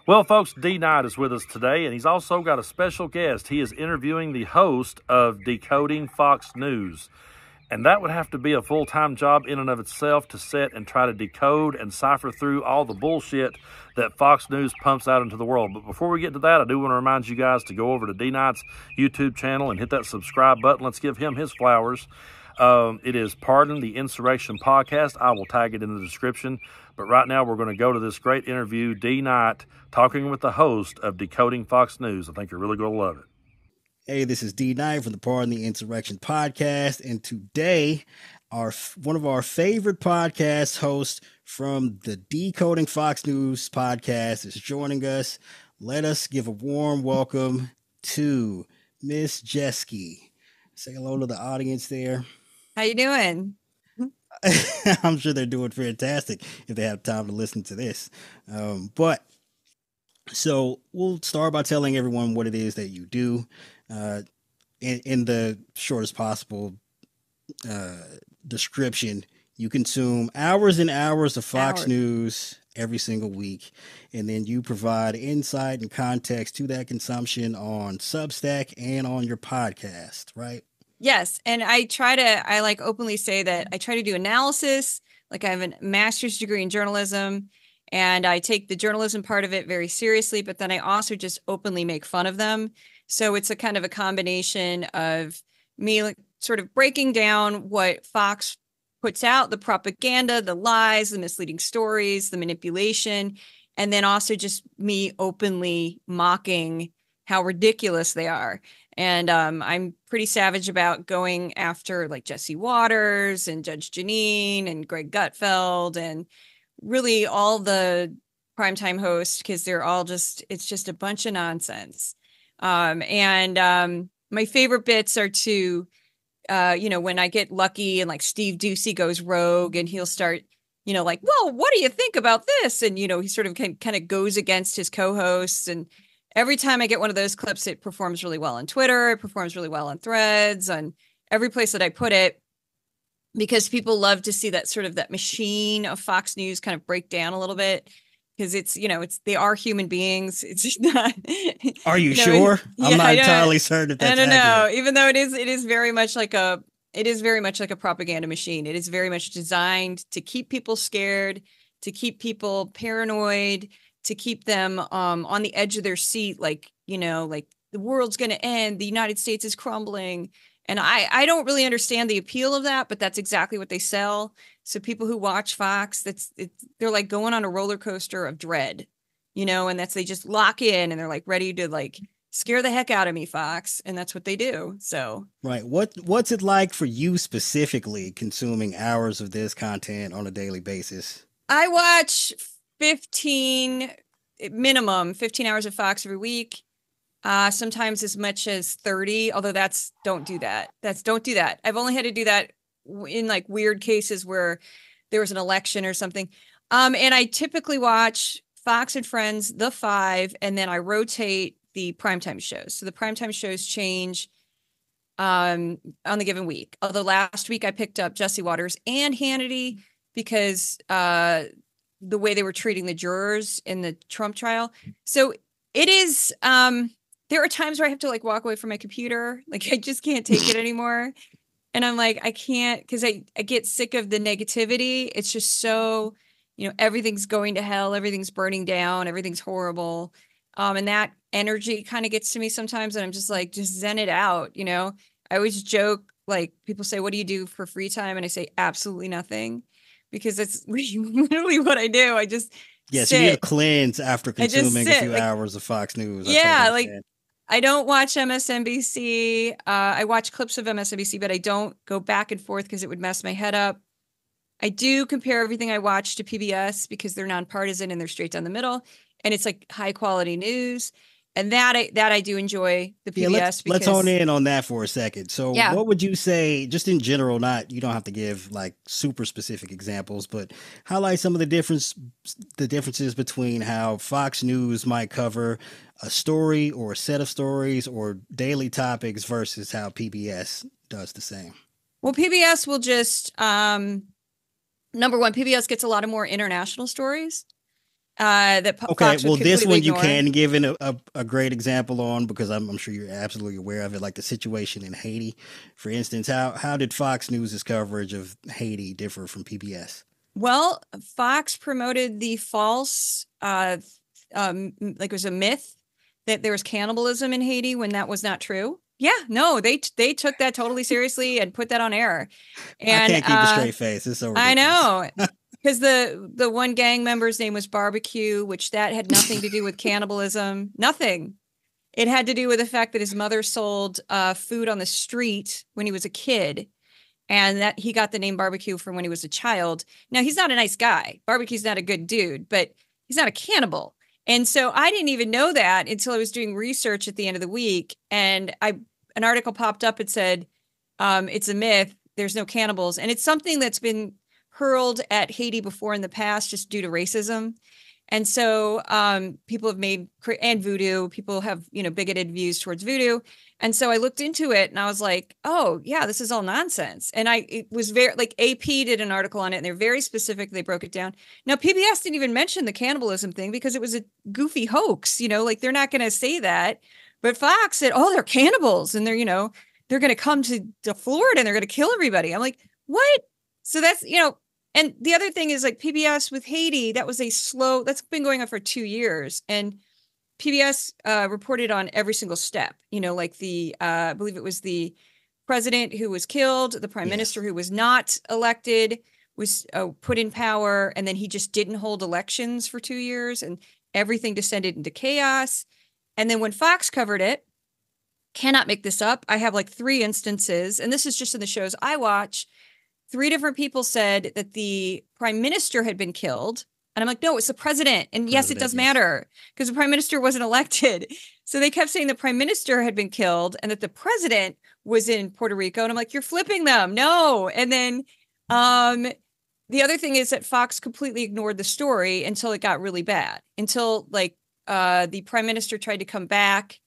Well, folks, D Knight is with us today, and he's also got a special guest. He is interviewing the host of Decoding Fox News. And that would have to be a full-time job in and of itself to sit and try to decode and cipher through all the bullshit that Fox News pumps out into the world. But before we get to that, I do want to remind you guys to go over to D Knight's YouTube channel and hit that subscribe button. Let's give him his flowers. It is Pardon the Insurrection Podcast. I will tag it in the description. But right now, we're going to go to this great interview, D Knight talking with the host of Decoding Fox News. I think you're really going to love it. Hey, this is D Knight from the Pardon the Insurrection Podcast, and today, one of our favorite podcast hosts from the Decoding Fox News podcast is joining us. Let us give a warm welcome to Miss Jeske. Say hello to the audience there. How you doing? I'm sure they're doing fantastic if they have time to listen to this. So we'll start by telling everyone what it is that you do. In the shortest possible description, you consume hours and hours of Fox News every single week, and then you provide insight and context to that consumption on Substack and on your podcast, right? Yes, and I like openly say that I try to do analysis. Like, I have a master's degree in journalism, and I take the journalism part of it very seriously, but then I also just openly make fun of them. So it's a kind of a combination of me like sort of breaking down what Fox puts out, the propaganda, the lies, the misleading stories, the manipulation, and then also just me openly mocking how ridiculous they are. And I'm pretty savage about going after like Jesse Waters and Judge Jeanine and Greg Gutfeld and really all the primetime hosts, because they're all it's just a bunch of nonsense. My favorite bits are to, when I get lucky and like Steve Doocy goes rogue and he'll start, like, well, what do you think about this? And, he sort of kind of goes against his co-hosts. And every time I get one of those clips, it performs really well on Twitter. It performs really well on Threads, on every place that I put it, because people love to see that sort of that machine of Fox News kind of break down a little bit. Because they are human beings. It's not. Are you sure? I'm not entirely certain if that's accurate. No. Even though it is very much like a propaganda machine. It is very much designed to keep people scared, to keep people paranoid, to keep them on the edge of their seat. Like the world's going to end. The United States is crumbling. And I don't really understand the appeal of that, but that's exactly what they sell. So people who watch Fox, they're like going on a roller coaster of dread, and they just lock in and they're like ready to like scare the heck out of me, Fox. And that's what they do. So, right. What's it like for you specifically consuming hours of this content on a daily basis? I watch 15 hours of Fox every week. Sometimes as much as 30, although don't do that. Don't do that. I've only had to do that in like weird cases where there was an election or something. And I typically watch Fox and Friends, The Five, and then I rotate the primetime shows. So the primetime shows change on the given week. Although last week I picked up Jesse Waters and Hannity because the way they were treating the jurors in the Trump trial. So it is, there are times where I have to like walk away from my computer. Like I just can't take it anymore. And I'm like, I can't, because I get sick of the negativity. It's just so, everything's going to hell. Everything's burning down. Everything's horrible. And that energy kind of gets to me sometimes. And I'm just like, just zen it out. I always joke, like people say, what do you do for free time? And I say, absolutely nothing, because that's literally what I do. I just Yes, you need a cleanse after consuming a few hours of Fox News. I don't watch MSNBC. I watch clips of MSNBC, but I don't go back and forth because it would mess my head up. I do compare everything I watch to PBS because they're nonpartisan and they're straight down the middle, and it's like high quality news. And that I do enjoy the PBS. Let's hone in on that for a second. So what would you say, just in general, you don't have to give like super specific examples, but highlight some of the differences between how Fox News might cover a story or a set of stories or daily topics versus how PBS does the same? Well, PBS will just, number one, PBS gets a lot of more international stories. Okay, Fox well, would this completely one you ignore. can give a great example on, because I'm sure you're absolutely aware of it, like the situation in Haiti, for instance. How did Fox News' coverage of Haiti differ from PBS? Well, Fox promoted the false, like it was a myth that there was cannibalism in Haiti when that was not true. Yeah, no, they took that totally seriously and put that on air. I And can't keep a straight face. It's so I ridiculous. know, because the one gang member's name was Barbecue, which that had nothing to do with cannibalism. Nothing. It had to do with the fact that his mother sold food on the street when he was a kid, and that he got the name Barbecue from when he was a child. Now, he's not a nice guy. Barbecue's not a good dude, but he's not a cannibal. And so I didn't even know that until I was doing research at the end of the week, and an article popped up. It said, it's a myth. There's no cannibals. And it's something that's been hurled at Haiti before in the past just due to racism. And so people have made, and voodoo, people have, bigoted views towards voodoo. And so I looked into it and I was like, oh, yeah, this is all nonsense. And it was very, like, AP did an article on it and they're very specific. They broke it down. Now, PBS didn't even mention the cannibalism thing because it was a goofy hoax, like they're not going to say that. But Fox said, oh, they're cannibals and they're going to come to Florida and they're going to kill everybody. I'm like, what? So that's, and the other thing is, like, PBS with Haiti, that's been going on for 2 years. And PBS reported on every single step, like I believe it was the president who was killed, the prime minister who was not elected was put in power. And then he just didn't hold elections for 2 years and everything descended into chaos. And then when Fox covered it, cannot make this up, I have like 3 instances, and this is just in the shows I watch. 3 different people said that the prime minister had been killed. And I'm like, no, it's the president. And yes, it does matter because the prime minister wasn't elected. So they kept saying the prime minister had been killed and that the president was in Puerto Rico. And I'm like, you're flipping them. No. And then the other thing is that Fox completely ignored the story until it got really bad, until the prime minister tried to come back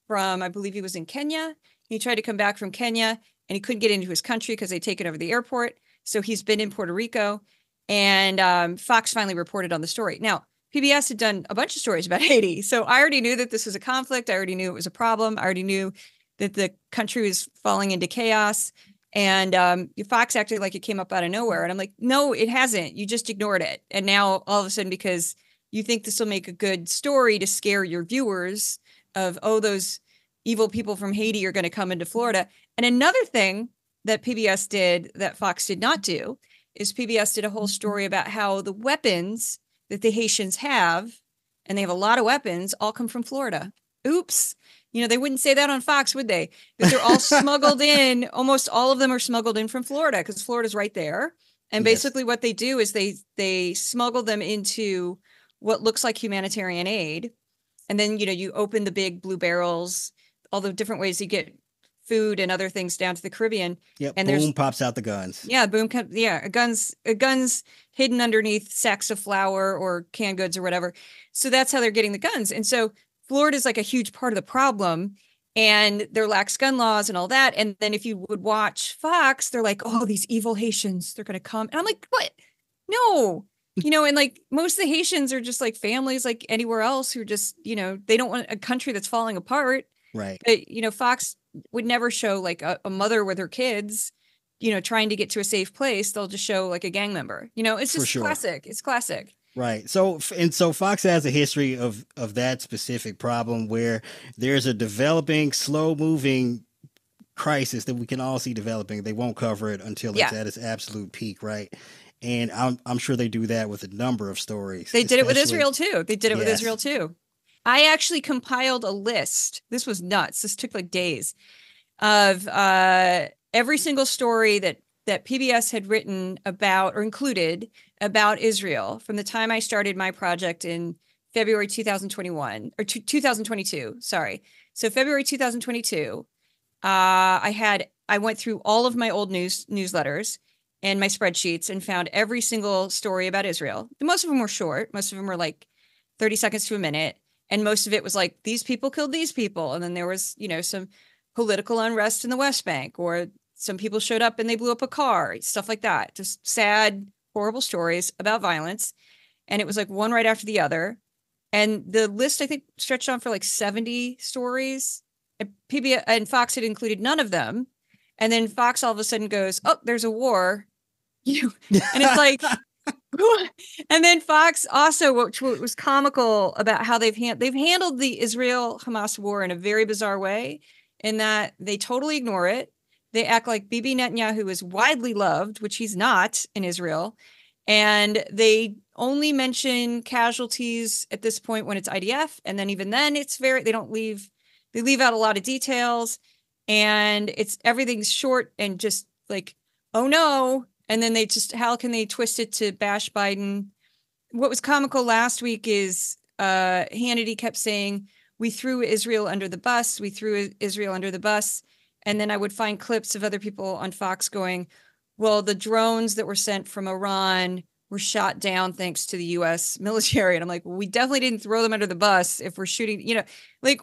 from, I believe he was in Kenya. He tried to come back from Kenya and he couldn't get into his country because they'd taken over the airport. So he's been in Puerto Rico, and Fox finally reported on the story. Now, PBS had done a bunch of stories about Haiti. So I already knew that this was a conflict. I already knew it was a problem. I already knew that the country was falling into chaos. And Fox acted like it came up out of nowhere. And I'm like, no, it hasn't. You just ignored it. And now all of a sudden, because you think this will make a good story to scare your viewers of, oh, those evil people from Haiti are going to come into Florida. And another thing that PBS did that Fox did not do is PBS did a whole story about how the weapons that the Haitians have, and they have a lot of weapons, all come from Florida. Oops. They wouldn't say that on Fox, would they? That they're all smuggled in. Almost all of them are smuggled in from Florida because Florida's right there. And basically what they do is they smuggle them into what looks like humanitarian aid. And then, you open the big blue barrels, all the different ways you get food and other things down to the Caribbean. Yep. And boom, pops out the guns. Yeah, boom. Yeah, a gun's hidden underneath sacks of flour or canned goods or whatever. So that's how they're getting the guns. And so Florida is like a huge part of the problem. And there lax gun laws and all that. And then if you would watch Fox, they're like, oh, these evil Haitians, they're going to come. And I'm like, what? No. And like most of the Haitians are just like families like anywhere else who are just, they don't want a country that's falling apart. Right. But, Fox would never show like a mother with her kids, trying to get to a safe place. They'll just show like a gang member, it's just classic. It's classic. Right. So Fox has a history of that specific problem where there's a developing, slow moving crisis that we can all see developing. They won't cover it until it's at its absolute peak. Right. And I'm sure they do that with a number of stories. They did it with Israel too. I actually compiled a list. This was nuts. This took like days of every single story that PBS had written about or included about Israel from the time I started my project in February 2021 or 2022. Sorry. So February 2022, I went through all of my old newsletters and my spreadsheets and found every single story about Israel. Most of them were short. Most of them were like 30 seconds to a minute. And most of it was like, these people killed these people. And then there was, some political unrest in the West Bank, or some people showed up and they blew up a car, stuff like that. Just sad, horrible stories about violence. and it was like one right after the other. And the list, I think, stretched on for like 70 stories. And PBS and Fox had included none of them. And then Fox all of a sudden goes, "Oh, there's a war." And it's like, and then Fox also, which was comical about how they've handled the Israel-Hamas war in a very bizarre way, in that they totally ignore it. They act like Bibi Netanyahu is widely loved, which he's not in Israel. And they only mention casualties at this point when it's IDF. And then even then they leave out a lot of details, and everything's short and just like, oh no. And then how can they twist it to bash Biden? What was comical last week is Hannity kept saying, we threw Israel under the bus. We threw Israel under the bus. And then I would find clips of other people on Fox going, well, the drones that were sent from Iran were shot down thanks to the U.S. military. And I'm like, well, we definitely didn't throw them under the bus if we're shooting, like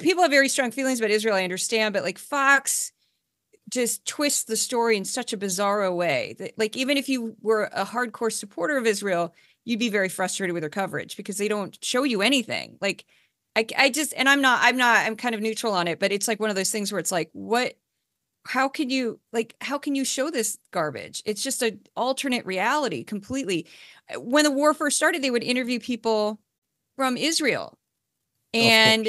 people have very strong feelings about Israel, I understand, but like Fox just twists the story in such a bizarro way that, like, even if you were a hardcore supporter of Israel, you'd be very frustrated with their coverage because they don't show you anything. Like, I'm kind of neutral on it, but it's like one of those things where it's like, how can you show this garbage? It's just an alternate reality completely. When the war first started, they would interview people from Israel, and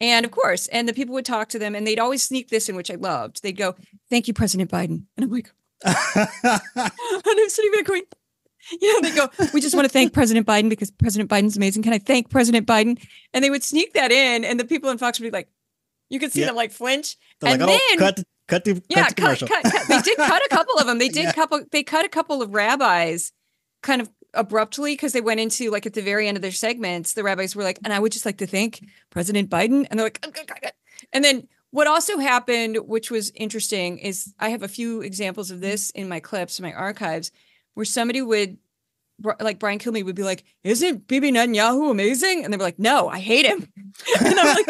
of course, and the people would talk to them, and they'd always sneak this in, which I loved. They'd go, "Thank you, President Biden," and I'm like, and I'm sitting there going, they go, "We just want to thank President Biden because President Biden's amazing. Can I thank President Biden?" And they would sneak that in, and the people in Fox would be like, you could see them like flinch. They're and like, then, cut the commercial. Cut. They did cut a couple of them. They cut a couple of rabbis kind of abruptly because they went into, like, at the very end of their segments, the rabbis were like, "And I would just like to thank President Biden." And they're like, and then what also happened, which was interesting, is I have a few examples of this in my clips, in my archives, where somebody would, like Brian Kilmeade would be like, "Isn't Bibi Netanyahu amazing?" And they were like, "No, I hate him." And I'm like,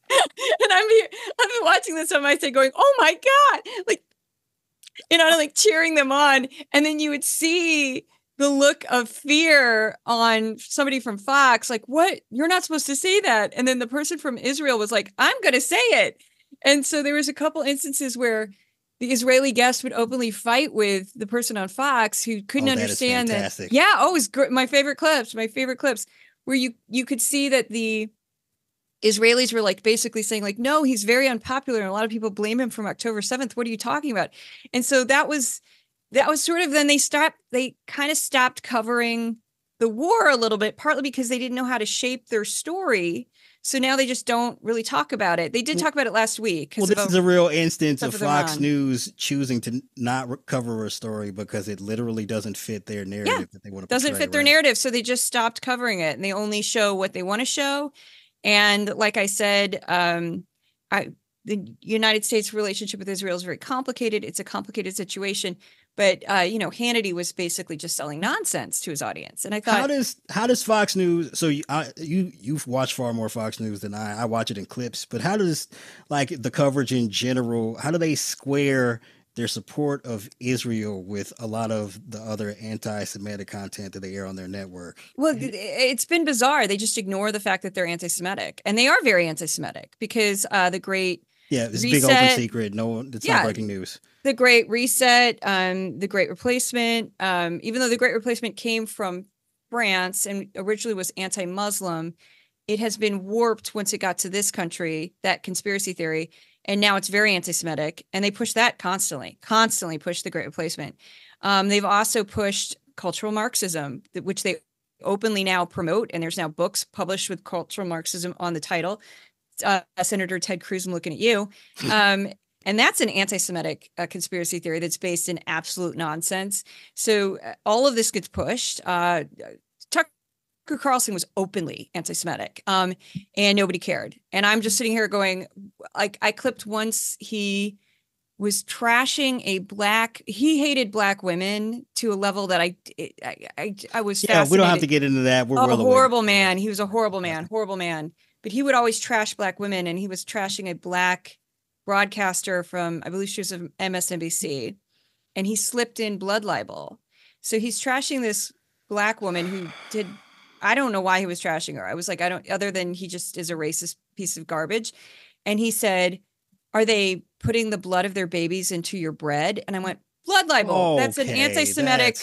and I'm watching this on my side going, "Oh my God," like, like cheering them on. And then you would see the look of fear on somebody from Fox, like, "What? You're not supposed to say that." And then the person from Israel was like, "I'm going to say it." And so there was a couple instances where the Israeli guest would openly fight with the person on Fox who couldn't understand that. Yeah. Oh, it was great. My favorite clips, where you could see that the Israelis were like basically saying like, "No, he's very unpopular. And a lot of people blame him from October 7th. What are you talking about?" And so that was sort of, then they kind of stopped covering the war a little bit, partly because they didn't know how to shape their story. So now they just don't really talk about it. They did talk about it last week. Well, this is a real instance of Fox News choosing to not cover a story because it literally doesn't fit their narrative that they want to portray. Doesn't fit their narrative. So they just stopped covering it, and they only show what they want to show. And like I said, the United States relationship with Israel is very complicated. It's a complicated situation. But, Hannity was basically just selling nonsense to his audience. And I thought, how does Fox News, so you've watched far more Fox News than I watch it in clips, but how does, like, the coverage in general, how do they square their support of Israel with a lot of the other anti-Semitic content that they air on their network? Well, it's been bizarre. They just ignore the fact that they're anti-Semitic, and they are very anti-Semitic because the Great it's a big open secret. It's not breaking news. The Great Reset, the Great Replacement, even though the Great Replacement came from France and originally was anti-Muslim, it has been warped once it got to this country, that conspiracy theory, and now it's very anti-Semitic, and they push that constantly push the Great Replacement. They've also pushed cultural Marxism, which they openly now promote, and there's now books published with cultural Marxism on the title. Senator Ted Cruz, I'm looking at you. And that's an anti-Semitic conspiracy theory that's based in absolute nonsense. So all of this gets pushed. Tucker Carlson was openly anti-Semitic, and nobody cared. And I'm just sitting here going, like, I clipped once he was trashing he hated black women to a level that I was fascinated. Yeah, we don't have to get into that. We're a horrible man. He was a horrible man. But he would always trash black women, and he was trashing a black broadcaster from, I believe she was of MSNBC, and he slipped in blood libel. So he's trashing this black woman who did, I don't know why he was trashing her. I was like, other than he just is a racist piece of garbage. And he said, are they putting the blood of their babies into your bread? And I went, blood libel. That's an anti-Semitic.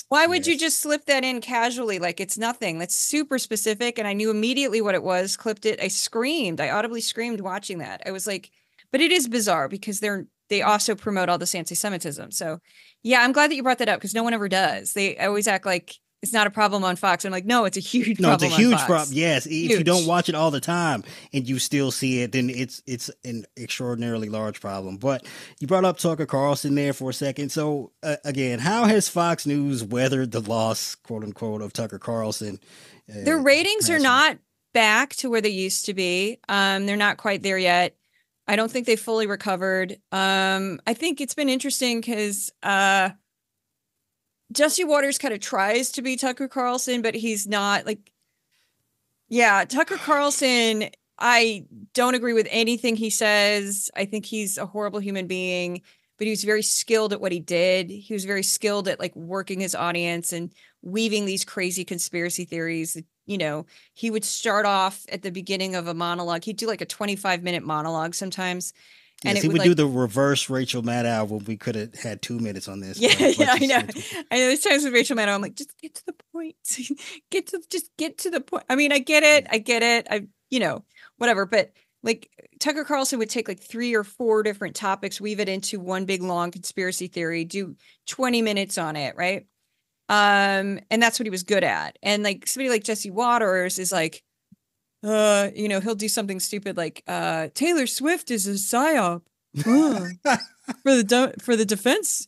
Why would you just slip that in casually? Like it's nothing. That's super specific. And I knew immediately what it was, clipped it. I screamed. I audibly screamed watching that. I was like, but it is bizarre because they also promote all this anti-Semitism. So yeah, I'm glad that you brought that up because no one ever does. They always act like it's not a problem on Fox. I'm like, no, it's a huge problem. No, it's a huge problem. Yes. If you don't watch it all the time and you still see it, then it's an extraordinarily large problem. But you brought up Tucker Carlson there for a second. So again, how has Fox News weathered the loss, quote unquote, of Tucker Carlson? Their ratings are not back to where they used to be. They're not quite there yet. I don't think they fully recovered. I think it's been interesting because Jesse Waters kind of tries to be Tucker Carlson, but he's not. Like, yeah, Tucker Carlson, I don't agree with anything he says. I think he's a horrible human being, but he was very skilled at what he did. He was very skilled at like working his audience and weaving these crazy conspiracy theories. You know, he would start off at the beginning of a monologue. He'd do like a 25-minute monologue sometimes. And yes, he would do the reverse Rachel Maddow when we could have had 2 minutes on this. Yeah, I know. I know there's times with Rachel Maddow, I'm like, just get to the point. Just get to the point. I mean, I get it. Whatever. But like Tucker Carlson would take like 3 or 4 different topics, weave it into one big long conspiracy theory, do 20 minutes on it, right? And that's what he was good at. And like somebody like Jesse Waters is like, he'll do something stupid like Taylor Swift is a psyop for the defense,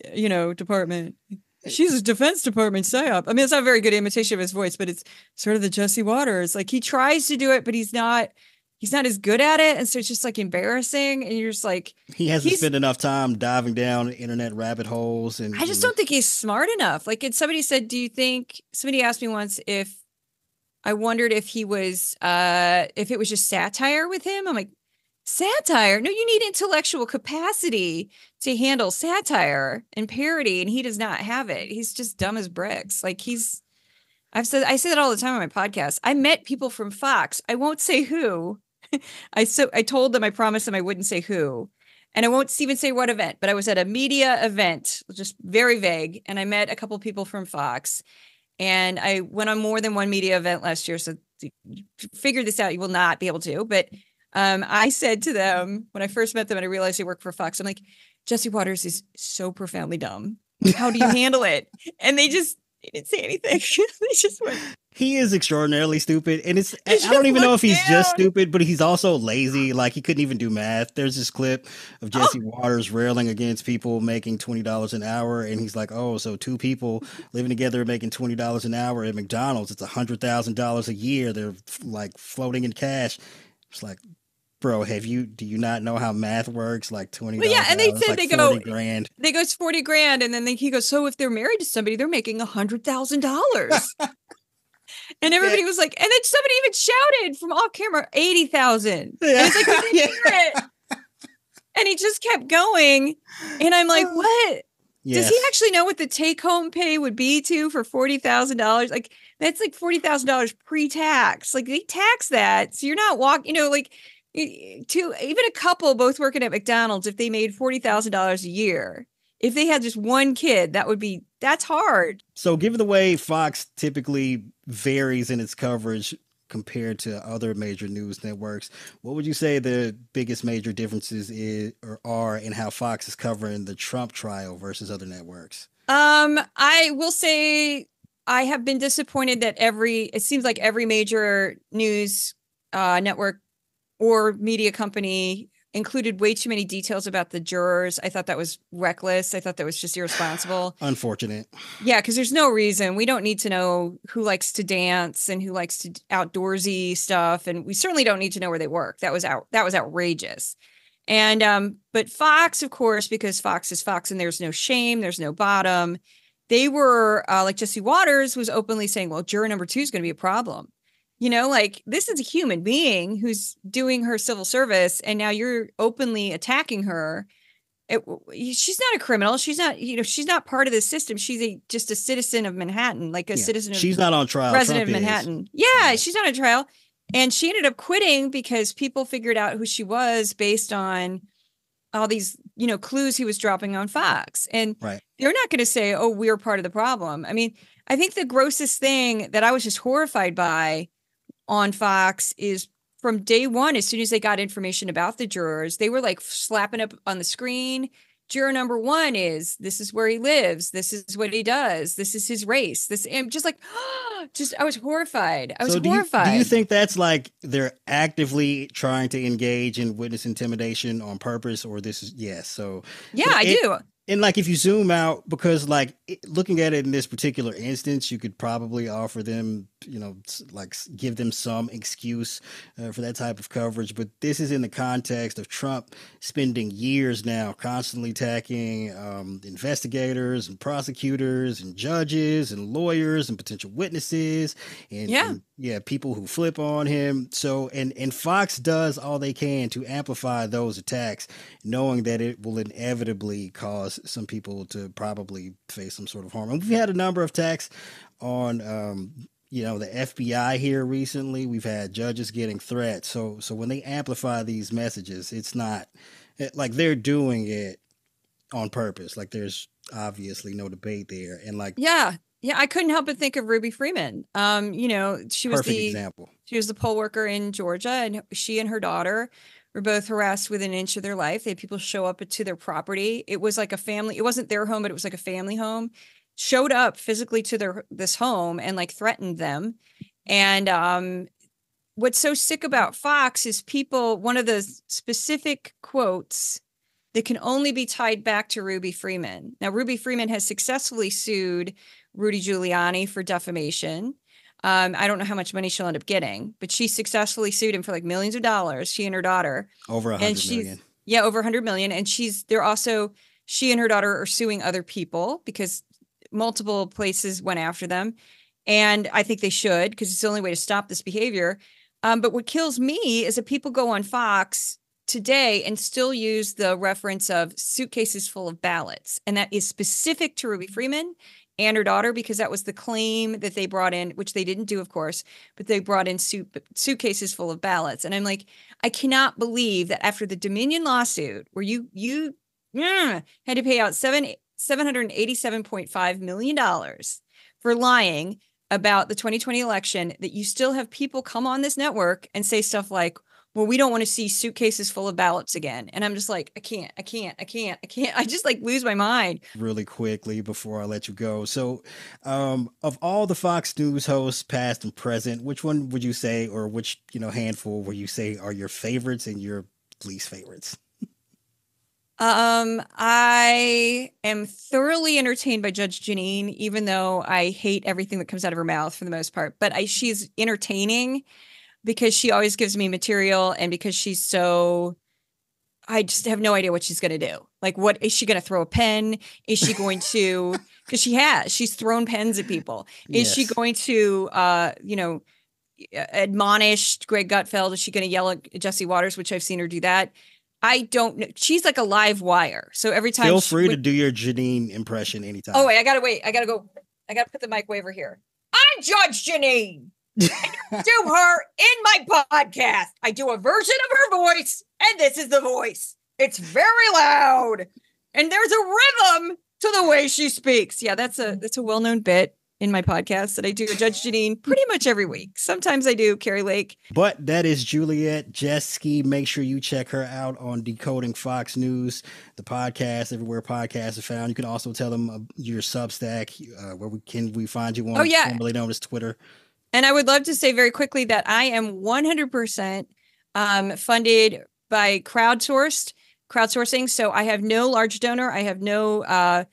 department. She's a Defense Department psyop. I mean, it's not a very good imitation of his voice, but it's sort of the Jesse Waters. Like he tries to do it, but he's not as good at it, and so it's just like embarrassing. And you're just like, he hasn't spent enough time diving down internet rabbit holes, and I just don't think he's smart enough. Like, somebody said, "Do you think?" Somebody asked me once if I wondered if it was just satire with him. I'm like, satire? No, you need intellectual capacity to handle satire and parody, and he does not have it. He's just dumb as bricks. Like I say that all the time on my podcast. I met people from Fox. I won't say who. I told them, I promised them I wouldn't say who. And I won't even say what event, but I was at a media event, just very vague. And I met a couple people from Fox. And I went on more than one media event last year. So to figure this out, you will not be able to. But I said to them when I first met them and I realized they work for Fox, I'm like, Jesse Waters is so profoundly dumb. How do you handle it? And they didn't say anything. They just went. He is extraordinarily stupid. And I don't even know if he's just stupid, but he's also lazy. Like he couldn't even do math. There's this clip of Jesse Waters railing against people making $20 an hour. And he's like, oh, so 2 people living together making $20 an hour at McDonald's. It's $100,000 a year. They're like floating in cash. It's like, bro, do you not know how math works? Like $20. Well, yeah, and they said like they go $40,000. They go, it's $40,000, and then he goes, so if they're married to somebody, they're making $100,000. And everybody was like, and then somebody even shouted from off camera, 80,000. Yeah. And it's like, we didn't hear it. And he just kept going, and I'm like, what? Yes. Does he actually know what the take-home pay would be for $40,000? Like that's like $40,000 pre-tax. Like they tax that, so you're not walking. Like. Even a couple both working at McDonald's, if they made $40,000 a year, if they had just one kid, that's hard. So given the way Fox typically varies in its coverage compared to other major news networks, what would you say the biggest major differences are in how Fox is covering the Trump trial versus other networks? I will say I have been disappointed that it seems like every major news network or media company included way too many details about the jurors. I thought that was reckless. I thought that was just irresponsible. Unfortunate. Yeah, because there's no reason. We don't need to know who likes to dance and who likes to outdoorsy stuff. And we certainly don't need to know where they work. That was outrageous. And but Fox, of course, because Fox is Fox and there's no shame, there's no bottom. They were like Jesse Waters was openly saying, well, juror number 2 is going to be a problem. Like this is a human being who's doing her civil service, and now you're openly attacking her. she's not a criminal. She's not, she's not part of the system. She's just a citizen of Manhattan, like a citizen. She's not on trial. Resident Trump of Manhattan. Yeah, right. She's not on trial. And she ended up quitting because people figured out who she was based on all these, clues he was dropping on Fox. And they're not going to say, oh, we're part of the problem. I mean, I think the grossest thing that I was just horrified by on Fox is from day one, as soon as they got information about the jurors, they were like slapping up on the screen. Juror number 1 this is where he lives. This is what he does. This is his race. And just like, I was horrified. I was horrified. Do you think that's like they're actively trying to engage in witness intimidation on purpose, or this is yes? So yeah, I do. And like, if you zoom out, because like looking at it in this particular instance, you could probably offer them, like give them some excuse for that type of coverage. But this is in the context of Trump spending years now constantly attacking investigators and prosecutors and judges and lawyers and potential witnesses and people who flip on him. So and Fox does all they can to amplify those attacks, knowing that it will inevitably cause some people to probably face some sort of harm. And we've had a number of attacks on, the FBI here recently. We've had judges getting threats. So when they amplify these messages, it's not like they're doing it on purpose. Like there's obviously no debate there. And like, yeah, I couldn't help but think of Ruby Freeman. She was perfect example. She was the poll worker in Georgia, and she and her daughter were both harassed within an inch of their life. They had people show up to their property. It was like a family. It wasn't their home, but it was like a family home. Showed up physically to this home and like threatened them. And what's so sick about Fox is one of the specific quotes that can only be tied back to Ruby Freeman. Now, Ruby Freeman has successfully sued Rudy Giuliani for defamation. I don't know how much money she'll end up getting, but she successfully sued him for like millions of dollars, she and her daughter. Over 100 million. Yeah, over 100 million. And she and her daughter are suing other people because multiple places went after them. And I think they should, because it's the only way to stop this behavior. But what kills me is that people go on Fox today and still use the reference of suitcases full of ballots. And that is specific to Ruby Freeman and her daughter, because that was the claim that they brought in, which they didn't do, of course, but they brought in suitcases full of ballots. And I'm like, I cannot believe that after the Dominion lawsuit, where you had to pay out $787.5 million for lying about the 2020 election, that you still have people come on this network and say stuff like, well, we don't want to see suitcases full of ballots again. And I'm just like, I can't. I just like lose my mind. Really quickly before I let you go. So of all the Fox News hosts, past and present, which one would you say, or which, handful would you say are your favorites and your least favorites? I am thoroughly entertained by Judge Jeanine, even though I hate everything that comes out of her mouth for the most part. But she's entertaining because she always gives me material, and because I just have no idea what she's going to do. Like, what is she going to throw a pen? Is she going to, because she's thrown pens at people. Is she going to, admonish Greg Gutfeld? Is she going to yell at Jesse Waters, which I've seen her do that? I don't know. She's like a live wire. So every time, feel free to do your Jeanine impression anytime. Oh, wait, I got to go. I got to put the mic way over here. I'm Judge Jeanine. I do her in my podcast. I do a version of her voice, and this is the voice. It's very loud, and there's a rhythm to the way she speaks. Yeah, that's a well-known bit in my podcast that I do Judge Jeanine pretty much every week. Sometimes I do Carrie Lake. But that is Juliet Jeske. Make sure you check her out on Decoding Fox News, the podcast, everywhere podcasts are found. You can also tell them your Substack, where we find you on, formerly known as Twitter. And I would love to say very quickly that I am 100% funded by crowdsourcing. So I have no large donor. I have no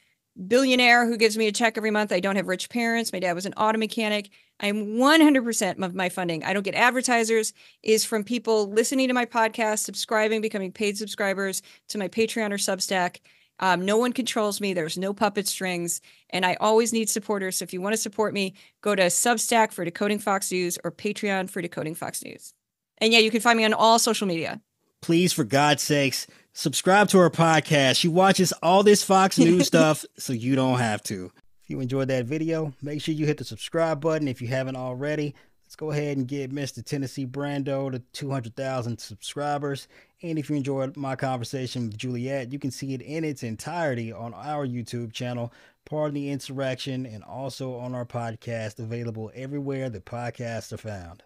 billionaire who gives me a check every month. I don't have rich parents. My dad was an auto mechanic. I'm 100% of my funding. I don't get advertisers, is from people listening to my podcast, subscribing, becoming paid subscribers to my Patreon or Substack. No one controls me. There's no puppet strings, and I always need supporters. So if you want to support me, go to Substack for Decoding Fox News or Patreon for Decoding Fox News. And yeah, you can find me on all social media. please, for God's sakes, subscribe to our podcast. She watches all this Fox News stuff, so you don't have to. If you enjoyed that video, make sure you hit the subscribe button if you haven't already. Let's go ahead and get Mr. Tennessee Brando to 200,000 subscribers. And if you enjoyed my conversation with Juliet, you can see it in its entirety on our YouTube channel, Pardon the Insurrection, and also on our podcast, available everywhere the podcasts are found.